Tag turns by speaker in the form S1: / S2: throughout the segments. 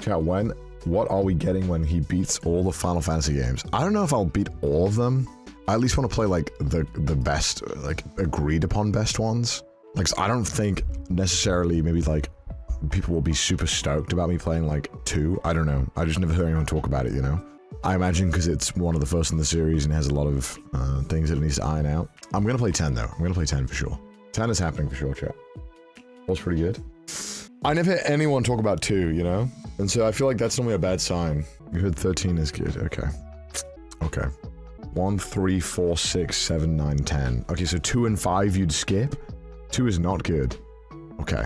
S1: Chat, what are we getting when he beats all the Final Fantasy games? I don't know if I'll beat all of them. I at least want to play like the best, like agreed upon best ones. Like, I don't think necessarily maybe like people will be super stoked about me playing like 2. I don't know. I just never heard anyone talk about it, you know? I imagine because it's one of the first in the series and has a lot of things that it needs to iron out. I'm gonna play 10 though. I'm gonna play 10 for sure. 10 is happening for sure, chat. That's pretty good. I never hear anyone talk about 2, you know? And so I feel like that's normally a bad sign. You heard 13 is good, okay. Okay. 1, 3, 4, 6, 7, 9, 10. Okay, so 2 and 5 you'd skip? 2 is not good. Okay.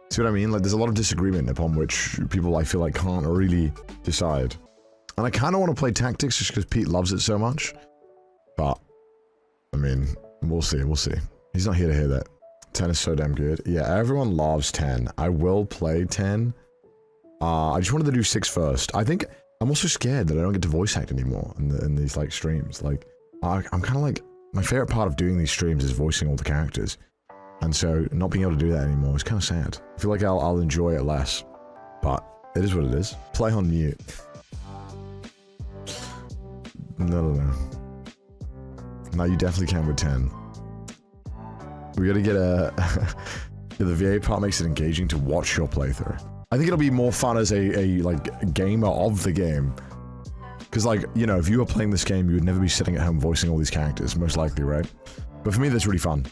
S1: See what I mean? Like, there's a lot of disagreement upon which people, I feel like, can't really decide. And I kind of want to play Tactics just because Pete loves it so much. But, I mean, we'll see, we'll see. He's not here to hear that. 10 is so damn good. Yeah, everyone loves 10. I will play 10. I just wanted to do 6 first. I think I'm also scared that I don't get to voice act anymore in these, like, streams. Like, I'm kind of like, my favorite part of doing these streams is voicing all the characters. And so, not being able to do that anymore is kind of sad. I feel like I'll enjoy it less. But, it is what it is. Play on mute. No. No, you definitely can with 10. We gotta get a... the VA part makes it engaging to watch your playthrough. I think it'll be more fun as a like, gamer of the game. Because, like, you know, if you were playing this game, you would never be sitting at home voicing all these characters, most likely, right? But for me, that's really fun.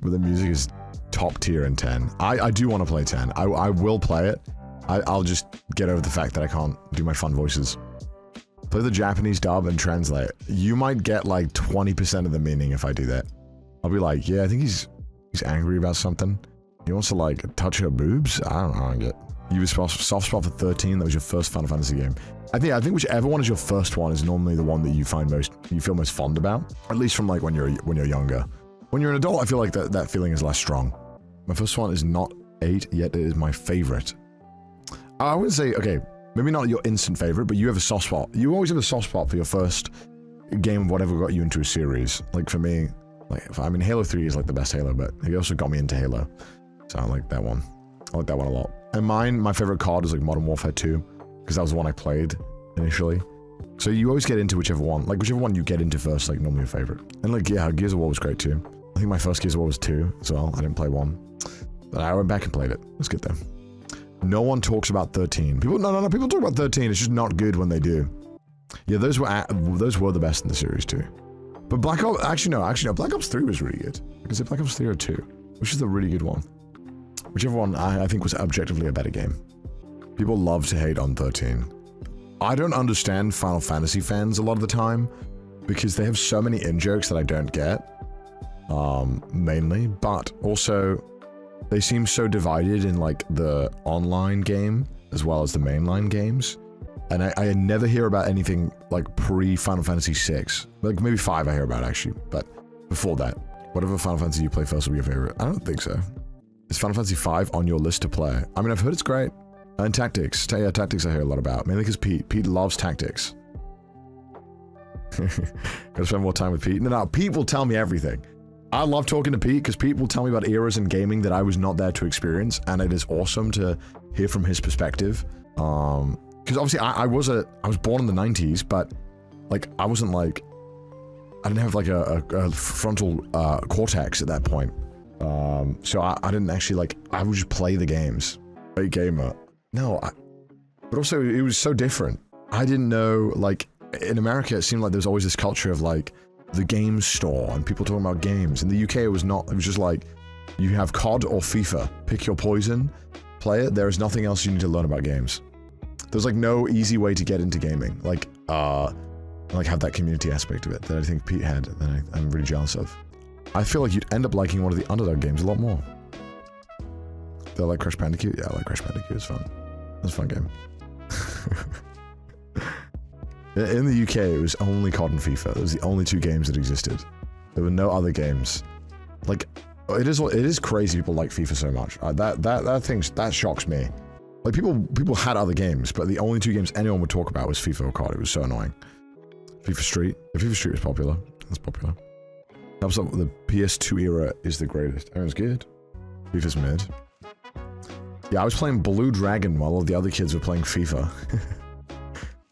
S1: But the music is top tier in 10. I do want to play 10. I will play it. I'll just get over the fact that I can't do my fun voices. Play the Japanese dub and translate. You might get, like, 20% of the meaning if I do that. I'll be like, yeah, I think he's angry about something. He wants to, like, touch her boobs? I don't know, I don't get. You have a soft spot for 13, that was your first Final Fantasy game. I think whichever one is your first one is normally the one that you feel most fond about. At least from, like, when you're younger. When you're an adult, I feel like that feeling is less strong. My first one is not 8, yet it is my favorite. I wouldn't say, okay, maybe not your instant favorite, but you have a soft spot. You always have a soft spot for your first game of whatever got you into a series. Like, for me, like, I mean, Halo 3 is, like, the best Halo, but he also got me into Halo. So I like that one. I like that one a lot. And my favorite COD is, like, Modern Warfare 2, because that was the one I played initially. So you always get into whichever one. Like, whichever one you get into first, like, normally your favorite. And, like, yeah, Gears of War was great, too. I think my first Gears of War was 2 as well. I didn't play 1. But I went back and played it. Let's get there. No one talks about 13. People talk about 13. It's just not good when they do. Yeah, those were the best in the series, too. But Black Ops, actually no, Black Ops 3 was really good. I can say Black Ops 3 or 2, which is the really good one. Whichever one I think was objectively a better game. People love to hate on 13. I don't understand Final Fantasy fans a lot of the time, because they have so many in-jokes that I don't get, mainly, but also, they seem so divided in, like, the online game, as well as the mainline games. And I never hear about anything, like, pre-Final Fantasy 6. Like, maybe 5 I hear about, actually. But before that, whatever Final Fantasy you play first will be your favorite. I don't think so. Is Final Fantasy 5 on your list to play? I mean, I've heard it's great. And Tactics. Yeah, Tactics I hear a lot about. Mainly because Pete loves Tactics. Gotta spend more time with Pete. No, Pete will tell me everything. I love talking to Pete, because Pete will tell me about eras in gaming that I was not there to experience. And it is awesome to hear from his perspective. Because obviously I was born in the 90s, but, like, I wasn't, like, I didn't have, like, a frontal cortex at that point. So I didn't actually, like, I would just play the games. Great gamer. No, but also it was so different. I didn't know, like, in America it seemed like there was always this culture of, like, the game store and people talking about games. In the UK it was not, it was just like, you have COD or FIFA, pick your poison, play it, there is nothing else you need to learn about games. There's, like, no easy way to get into gaming, like have that community aspect of it that I think Pete had, that I'm really jealous of. I feel like you'd end up liking one of the Underdog games a lot more. Do I like Crash Bandicoot? Yeah, I like Crash Bandicoot, it's fun. It's a fun game. In the UK, it was only COD and FIFA. It was the only 2 games that existed. There were no other games. Like, it is crazy people like FIFA so much. That shocks me. Like, people had other games, but the only 2 games anyone would talk about was FIFA or COD. It was so annoying. FIFA Street. If FIFA Street was popular. That's popular. The PS2 era is the greatest. Everyone's good. FIFA's mid. Yeah, I was playing Blue Dragon while all the other kids were playing FIFA.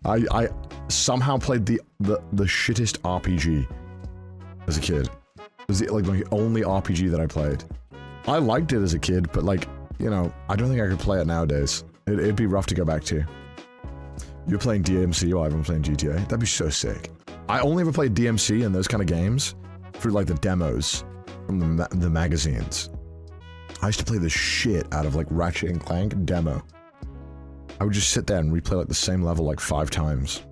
S1: I somehow played the shittest RPG as a kid. It was like my only RPG that I played. I liked it as a kid, but like, you know, I don't think I could play it nowadays. It'd be rough to go back to. You're playing DMC while I'm playing GTA? That'd be so sick. I only ever played DMC and those kind of games through like the demos from the magazines. I used to play the shit out of like Ratchet & Clank demo. I would just sit there and replay like the same level like 5 times.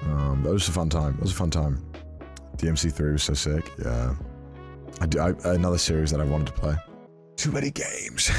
S1: That was a fun time. That was a fun time. DMC3 was so sick. Yeah. Another series that I wanted to play. Too many games.